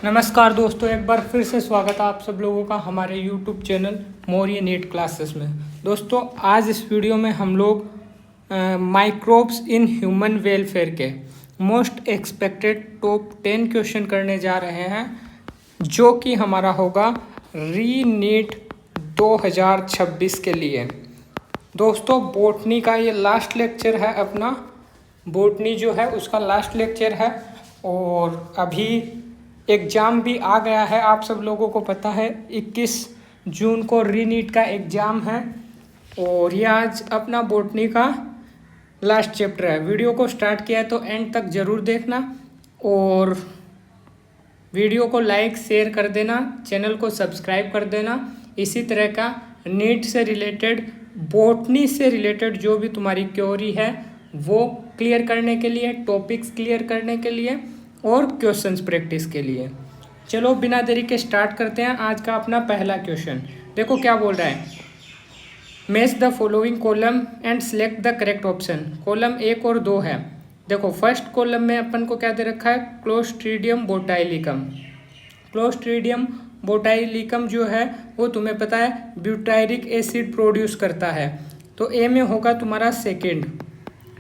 नमस्कार दोस्तों, एक बार फिर से स्वागत है आप सब लोगों का हमारे YouTube channel Maurya NEET classes में। दोस्तों आज इस वीडियो में हम लोग माइक्रोब्स इन ह्यूमन वेलफेयर के मोस्ट एक्सपेक्टेड टॉप 10 क्वेश्चन करने जा रहे हैं, जो कि हमारा होगा री नीट 2026 के लिए। दोस्तों बॉटनी का ये लास्ट लेक्चर है, अपना बॉटनी जो है उसका लास्ट लेक्चर है और अभी एग्ज़ाम भी आ गया है। आप सब लोगों को पता है 21 जून को री नीट का एग्ज़ाम है और ये आज अपना बॉटनी का लास्ट चैप्टर है। वीडियो को स्टार्ट किया है तो एंड तक ज़रूर देखना और वीडियो को लाइक शेयर कर देना, चैनल को सब्सक्राइब कर देना। इसी तरह का नीट से रिलेटेड, बॉटनी से रिलेटेड जो भी तुम्हारी क्वेरी है वो क्लियर करने के लिए, टॉपिक्स क्लियर करने के लिए और क्वेश्चंस प्रैक्टिस के लिए। चलो बिना देरी के स्टार्ट करते हैं आज का अपना पहला क्वेश्चन। देखो क्या बोल रहा है, match the following column and select the correct option. Column 1 और 2 है। देखो फर्स्ट कॉलम में अपन को क्या दे रखा है, क्लोस्ट्रीडियम बोटाइलिकम। क्लोस्ट्रीडियम बोटाइलिकम जो है वो तुम्हें पता है ब्यूटायरिक एसिड प्रोड्यूस करता है, तो ए में होगा तुम्हारा सेकेंड।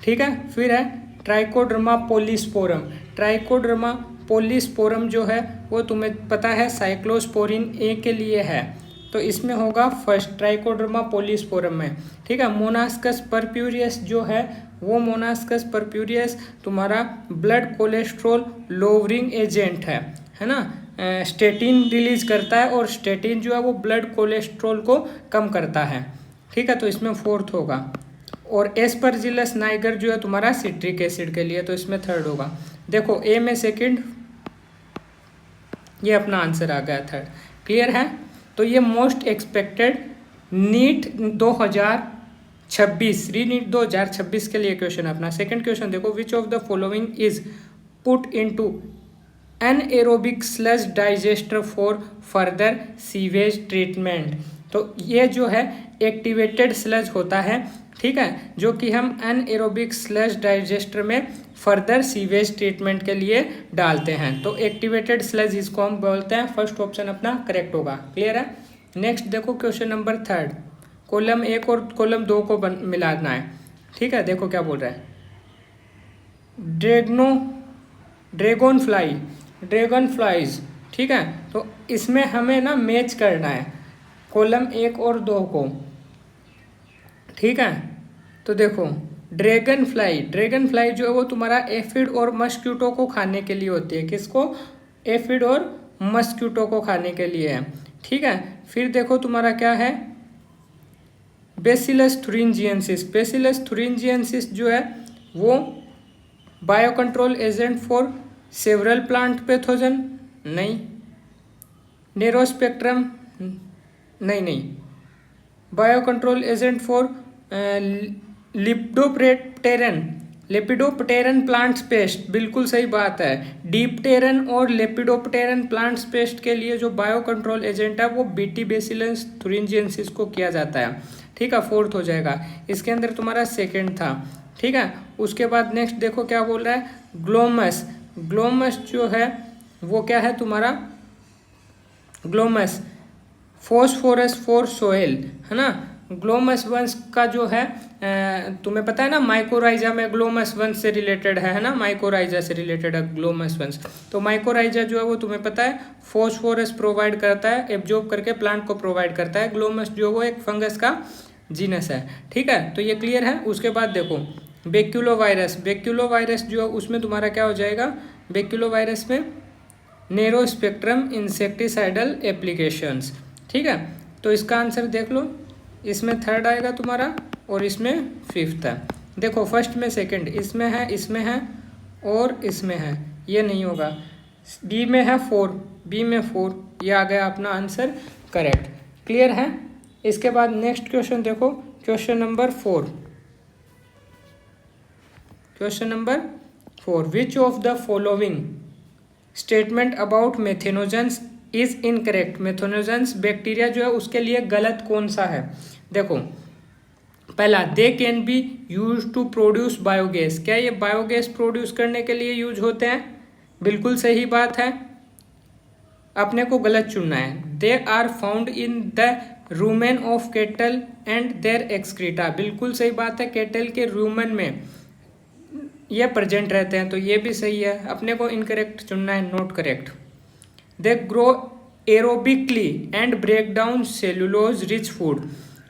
ठीक है, फिर है ट्राइकोडर्मा पोलिस्पोरम। ट्राइकोडर्मा पोलिस्पोरम जो है वो तुम्हें पता है साइक्लोस्पोरिन ए के लिए है, तो इसमें होगा फर्स्ट ट्राइकोडर्मा पोलिस्पोरम में। ठीक है, मोनास्कस परप्यूरियस जो है वो मोनास्कस परप्यूरियस तुम्हारा ब्लड कोलेस्ट्रॉल लोवरिंग एजेंट है ना। स्टेटिन रिलीज करता है और स्टेटिन जो है वो ब्लड कोलेस्ट्रॉल को कम करता है। ठीक है, तो इसमें फोर्थ होगा। और एस्परजिलस नाइगर जो है तुम्हारा सिट्रिक एसिड के लिए, तो इसमें थर्ड होगा। देखो ए में सेकंड, ये अपना आंसर आ गया थर्ड। क्लियर है, तो ये मोस्ट एक्सपेक्टेड नीट 2026 री नीट 2026 के लिए क्वेश्चन है अपना। सेकंड क्वेश्चन देखो, which of the following is put into anaerobic sludge digester for further sewage treatment. तो ये जो है एक्टिवेटेड स्लज होता है, ठीक है, जो कि हम एनएरोबिक स्लज डाइजेस्टर में फर्दर सीवेज ट्रीटमेंट के लिए डालते हैं, तो एक्टिवेटेड स्लज इसको हम बोलते हैं। फर्स्ट ऑप्शन अपना करेक्ट होगा। क्लियर है। नेक्स्ट देखो क्वेश्चन नंबर थर्ड, कॉलम 1 और कॉलम 2 को मिलाना है। ठीक है, देखो क्या बोल रहा है, ड्रैगन फ्लाइज। ठीक है, तो इसमें हमें ना मैच करना है कॉलम 1 और 2 को। ठीक है, तो देखो ड्रैगन फ्लाई जो है वो तुम्हारा एफिड और मस्क्यूटो को खाने के लिए होती है। किसको? एफिड और मस्क्यूटो को खाने के लिए है। ठीक है, फिर देखो तुम्हारा क्या है, बेसिलस थुरिंजियंसिस। बेसिलस थुरिंजियंसिस जो है वो bio control agent for several plant pathogen, नहीं। नेरोस्पेक्ट्रम, नहीं। Bio control agent for lepidopteran plants paste, बिल्कुल सही बात है। डीप्टेरन और लेपिडोप्टेरन प्लांट्स पेस्ट के लिए जो बायो कंट्रोल एजेंट है वो बीटी बेसिलस थुरिंजियंसिस को किया जाता है। ठीक है, फोर्थ हो जाएगा। इसके अंदर तुम्हारा सेकेंड था। ठीक है, उसके बाद नेक्स्ट देखो क्या बोल रहा है, ग्लोमस जो है वो क्या है तुम्हारा, ग्लोमस फॉस्फोरस फॉर सोइल, है ना। ग्लोमस वंश का जो है तुम्हें पता है ना, माइकोराइजा में ग्लोमस वंश से रिलेटेड है ना, माइकोराइजा से रिलेटेड है ग्लोमस वंश। तो माइकोराइजा जो है वो तुम्हें पता है फॉस्फोरस प्रोवाइड करता है, एब्जॉर्ब करके प्लांट को प्रोवाइड करता है। ग्लोमस जो वो एक फंगस का जीनस है। ठीक है, तो ये क्लियर है। उसके बाद देखो बेक्यूलोवायरस जो है उसमें तुम्हारा क्या हो जाएगा, बेक्यूलोवायरस में नैरो स्पेक्ट्रम इंसेक्टिसाइडल एप्लीकेशंस। ठीक है, तो इसका आंसर देख लो, इसमें थर्ड आएगा तुम्हारा और इसमें फिफ्थ है। देखो फर्स्ट में सेकंड, इसमें है और इसमें है, ये नहीं होगा। बी में है 4, ये आ गया अपना आंसर करेक्ट। क्लियर है। इसके बाद नेक्स्ट क्वेश्चन देखो, question number 4, which of the following statement about methanogens is incorrect. Methanogens bacteria जो है उसके लिए गलत कौन सा है। देखो पहला, they can be use to produce biogas. क्या ये बायोगैस प्रोड्यूस करने के लिए यूज होते हैं? बिल्कुल सही बात है। अपने को गलत चुनना है। They are found in the rumen of cattle and their excreta, बिल्कुल सही बात है, केटल के रूमेन में ये प्रेजेंट रहते हैं, तो ये भी सही है, अपने को इनकरेक्ट चुनना है, not correct. They grow aerobically and break down cellulose rich food,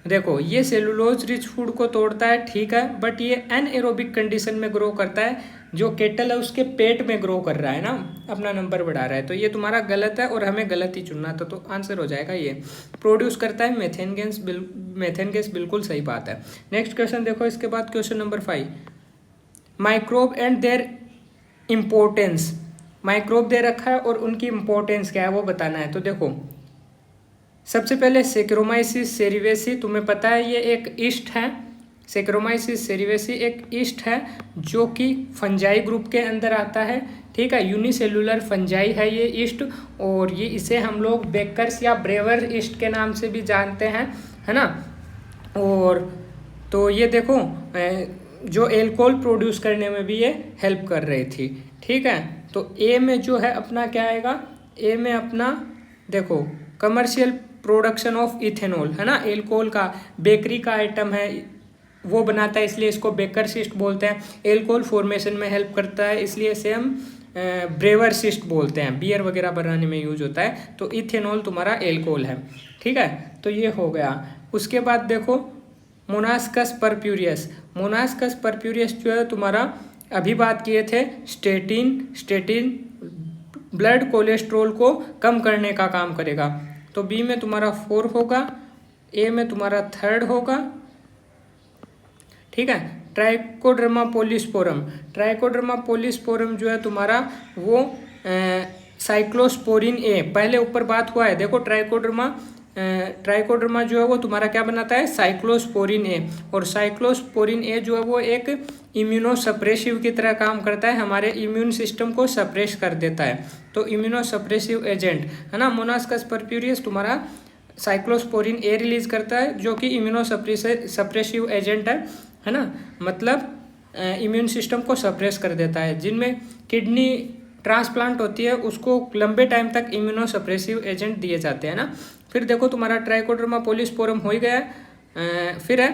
देखो ये सेलुलोज रिच फूड को तोड़ता है, ठीक है, बट ये एनएरोबिक कंडीशन में ग्रो करता है, जो केटल है उसके पेट में ग्रो कर रहा है ना, अपना नंबर बढ़ा रहा है, तो ये तुम्हारा गलत है और हमें गलत ही चुनना था, तो आंसर हो जाएगा ये। प्रोड्यूस करता है मेथेन गैस, मेथेन गैस बिल्कुल सही बात है। नेक्स्ट क्वेश्चन देखो, इसके बाद question number 5, microbe and their importance, microbe दे रखा है और उनकी इम्पोर्टेंस क्या है वो बताना है। तो देखो सबसे पहले सेक्रोमाइसिस सेरिवेसी, तुम्हें पता है ये एक ईस्ट है, सेक्रोमाइसिस सेरिवेसी एक ईस्ट है जो कि फंजाई ग्रुप के अंदर आता है, ठीक है, यूनिसेलुलर फंजाई है ये ईस्ट, और ये इसे हम लोग बेकर्स या ब्रेवर ईस्ट के नाम से भी जानते हैं, है ना। और तो ये देखो जो एल्कोहल प्रोड्यूस करने में भी ये हेल्प कर रही थी, ठीक है। तो ए में जो है अपना क्या आएगा, ए में अपना देखो कमर्शियल प्रोडक्शन ऑफ इथेनॉल, है ना, एल्कोहल का बेकरी का आइटम है, वो बनाता है इसलिए इसको बेकर सिस्ट बोलते हैं। एल्कोहल फॉर्मेशन में हेल्प करता है इसलिए इसे हम ब्रेवर सिस्ट बोलते हैं, बियर वगैरह बनाने में यूज होता है। तो इथेनॉल तुम्हारा एल्कोहल है, ठीक है, तो ये हो गया। उसके बाद देखो मोनास्कस परप्यूरियस, मोनास्कस परप्यूरियस जो है तुम्हारा अभी बात किए थे, स्टेटिन ब्लड कोलेस्ट्रोल को कम करने का काम करेगा, तो बी में तुम्हारा 4 होगा, ए में तुम्हारा 3rd होगा, ठीक है। ट्राइकोडर्मा पोलिस्पोरम, ट्राइकोडर्मा पोलिस्पोरम जो है तुम्हारा वो साइक्लोस्पोरिन ए, पहले ऊपर बात हुआ है, देखो ट्राइकोडर्मा जो है वो तुम्हारा क्या बनाता है, साइक्लोस्पोरिन ए, और साइक्लोस्पोरिन ए जो है वो एक इम्यूनोसप्रेसिव की तरह काम करता है, हमारे इम्यून सिस्टम को सप्रेस कर देता है, तो इम्यूनोसप्रेसिव एजेंट है ना। मोनास्कस परप्यूरियस तुम्हारा साइक्लोस्पोरिन ए रिलीज करता है जो कि इम्यूनोसप्रेसिव एजेंट है ना, मतलब इम्यून सिस्टम को सप्रेस कर देता है। जिनमें किडनी ट्रांसप्लांट होती है उसको लंबे टाइम तक इम्यूनोसप्रेसिव एजेंट दिए जाते हैं ना। फिर देखो तुम्हारा ट्राइकोडर्मा पोलिस्पोरम हो ही गया, फिर है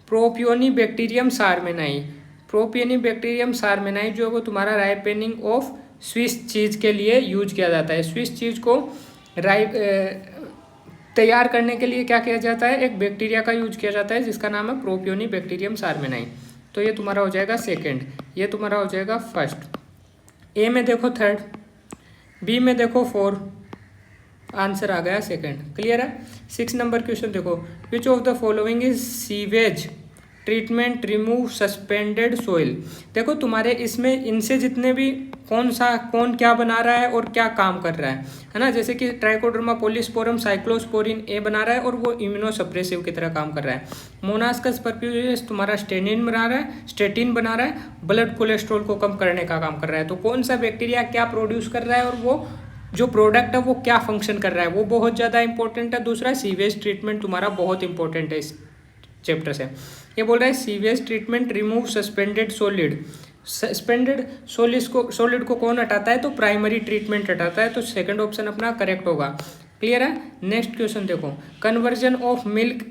प्रोपियोनी बैक्टीरियम सार्मेनाई, प्रोपियोनी बैक्टीरियम सार्मेनाई जो वो तुम्हारा राइपेनिंग ऑफ स्विस चीज़ के लिए यूज किया जाता है। स्विस चीज़ को तैयार करने के लिए क्या किया जाता है, एक बैक्टीरिया का यूज किया जाता है जिसका नाम है प्रोपियोनी बैक्टीरियम सार्मेनाई, तो ये तुम्हारा हो जाएगा 2nd, ये तुम्हारा हो जाएगा 1st। ए में देखो 3rd, बी में देखो 4, आंसर आ गया 2nd, क्लियर है। 6 नंबर क्वेश्चन देखो, which of the following is sewage treatment remove suspended soil, देखो तुम्हारे इसमें इनसे जितने भी कौन क्या बना रहा है और क्या काम कर रहा है ना, जैसे कि ट्राइकोडर्मा पोलिस्पोरम साइक्लोस्पोरिन ए बना रहा है और वो इम्यूनोसप्रेसिव की तरह काम कर रहा है। मोनास्कस परप्यूरियस तुम्हारा स्टेटिन बना रहा है, ब्लड कोलेस्ट्रॉल को कम करने का काम कर रहा है। तो कौन सा बैक्टीरिया क्या प्रोड्यूस कर रहा है और वो जो प्रोडक्ट है वो क्या फंक्शन कर रहा है, वो बहुत ज़्यादा इंपॉर्टेंट है। दूसरा सीवेज ट्रीटमेंट तुम्हारा बहुत इंपॉर्टेंट है इस चैप्टर से। ये बोल रहा है sewage treatment remove suspended solid, suspended solid को कौन हटाता है, तो प्राइमरी ट्रीटमेंट हटाता है, तो 2nd ऑप्शन अपना करेक्ट होगा, क्लियर है। नेक्स्ट क्वेश्चन देखो, conversion of milk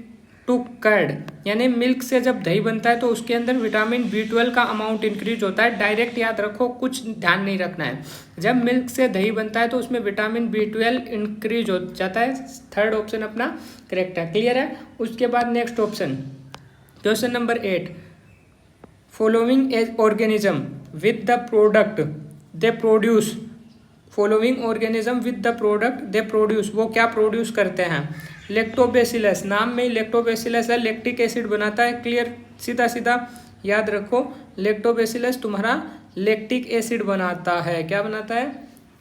to curd, यानी मिल्क से जब दही बनता है तो उसके अंदर विटामिन B12 का अमाउंट इंक्रीज होता है। डायरेक्ट याद रखो, कुछ ध्यान नहीं रखना है। जब मिल्क से दही बनता है तो उसमें विटामिन B12 इंक्रीज हो जाता है, 3rd ऑप्शन अपना करेक्ट है, क्लियर है। उसके बाद next option question number 8, following as organism with the product they produce, following organism with the product they produce, वो क्या प्रोड्यूस करते हैं। लैक्टोबैसिलस, नाम में ही लैक्टोबैसिलस है, लैक्टिक एसिड बनाता है, क्लियर, सीधा सीधा याद रखो। लैक्टोबैसिलस तुम्हारा लैक्टिक एसिड बनाता है, क्या बनाता है,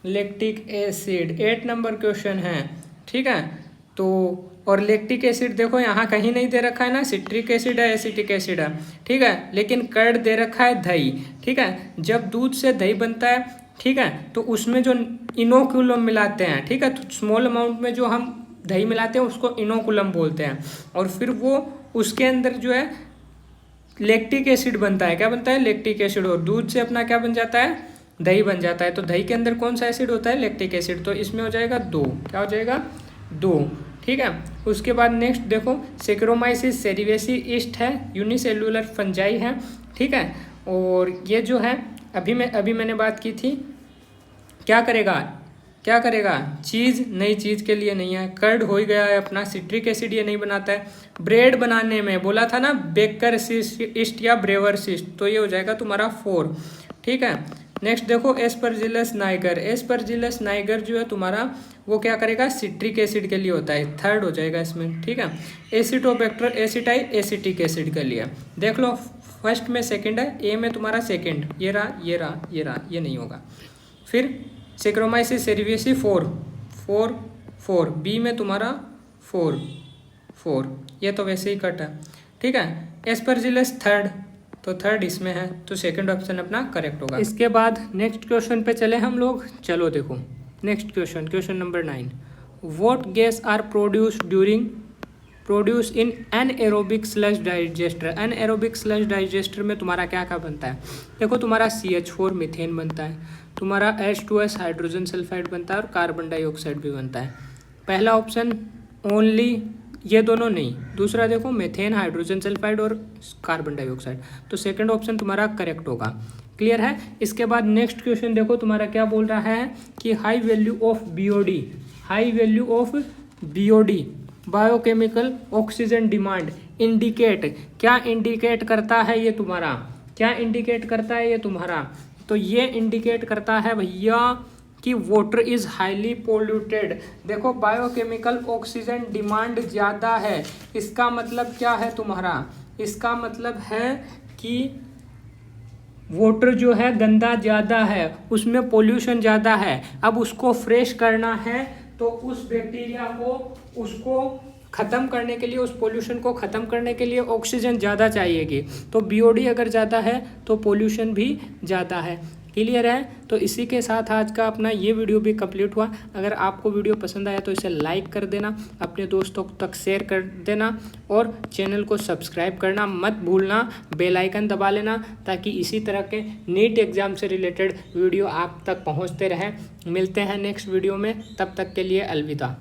लैक्टिक एसिड। 8 नंबर क्वेश्चन है, ठीक है। तो और लैक्टिक एसिड देखो यहाँ कहीं नहीं दे रखा है ना, सिट्रिक एसिड है, एसिटिक एसिड है, ठीक है, लेकिन कर्ड दे रखा है दही, ठीक है। जब दूध से दही बनता है, ठीक है, तो उसमें जो इनोकुलम मिलाते हैं, ठीक है, तो स्मॉल अमाउंट में जो हम दही मिलाते हैं उसको इनोकुलम बोलते हैं, और फिर वो उसके अंदर जो है लैक्टिक एसिड बनता है, क्या बनता है, लैक्टिक एसिड, और दूध से अपना क्या बन जाता है, दही बन जाता है। तो दही के अंदर कौन सा एसिड होता है? Lactic acid. तो इसमें हो जाएगा 2। क्या हो जाएगा? 2। ठीक है। उसके बाद नेक्स्ट देखो, सेक्रोमाइसिस सेरिवेसी ईस्ट है, यूनिसेलुलर फंजाई है। ठीक है। और ये जो है अभी मैंने बात की थी, क्या करेगा? चीज़ नई चीज़ के लिए नहीं है। कर्ड हो ही गया है अपना, सिट्रिक एसिड ये नहीं बनाता है। ब्रेड बनाने में बोला था ना, बेकर ईस्ट या ब्रेवर ईस्ट, तो ये हो जाएगा तुम्हारा 4। ठीक है। नेक्स्ट देखो, एस्परजिलस नाइगर जो है तुम्हारा, वो क्या करेगा? सिट्रिक एसिड के लिए होता है, 3rd हो जाएगा इसमें। ठीक है। एसिटोबैक्टर एसिटाई एसिटिक एसिड के लिए। देख लो, फर्स्ट में सेकंड है, ए में तुम्हारा सेकंड, ये रहा, ये नहीं होगा। फिर सेक्रोमाइसिस सेरिवेसी 4, बी में तुम्हारा 4, ये तो वैसे ही कट है। ठीक है। एस्परजिलस 3rd, तो 3rd इसमें है, तो सेकंड ऑप्शन अपना करेक्ट होगा। इसके बाद नेक्स्ट क्वेश्चन पे चले हम लोग। चलो देखो next question number 9। What gas are produced in anaerobic sludge digester. Anaerobic sludge digester में तुम्हारा क्या क्या बनता है? देखो, तुम्हारा CH4 मीथेन बनता है, तुम्हारा H2S हाइड्रोजन सल्फाइड बनता है, और कार्बन डाइऑक्साइड भी बनता है। पहला ऑप्शन ओनली, ये दोनों नहीं। दूसरा देखो, मीथेन, हाइड्रोजन सल्फाइड और कार्बन डाइऑक्साइड, तो सेकंड ऑप्शन तुम्हारा करेक्ट होगा। क्लियर है। इसके बाद नेक्स्ट क्वेश्चन देखो, तुम्हारा क्या बोल रहा है कि high value of BOD biochemical oxygen demand indicate, क्या इंडिकेट करता है ये तुम्हारा? तो ये इंडिकेट करता है भैया कि वाटर इज हाईली पोल्यूटेड। देखो, बायोकेमिकल ऑक्सीजन डिमांड ज़्यादा है, इसका मतलब क्या है तुम्हारा? इसका मतलब है कि वाटर जो है गंदा ज़्यादा है, उसमें पोल्यूशन ज़्यादा है। अब उसको फ्रेश करना है, तो उस बैक्टीरिया को, उसको ख़त्म करने के लिए, उस पोल्यूशन को ख़त्म करने के लिए ऑक्सीजन ज़्यादा चाहिएगी। तो बीओडी अगर ज़्यादा है तो पोल्यूशन भी ज़्यादा है। क्लियर है। तो इसी के साथ आज का अपना ये वीडियो भी कंप्लीट हुआ। अगर आपको वीडियो पसंद आया तो इसे लाइक कर देना, अपने दोस्तों तक शेयर कर देना, और चैनल को सब्सक्राइब करना मत भूलना, बेल आइकन दबा लेना, ताकि इसी तरह के नीट एग्ज़ाम से रिलेटेड वीडियो आप तक पहुंचते रहें। मिलते हैं नेक्स्ट वीडियो में, तब तक के लिए अलविदा।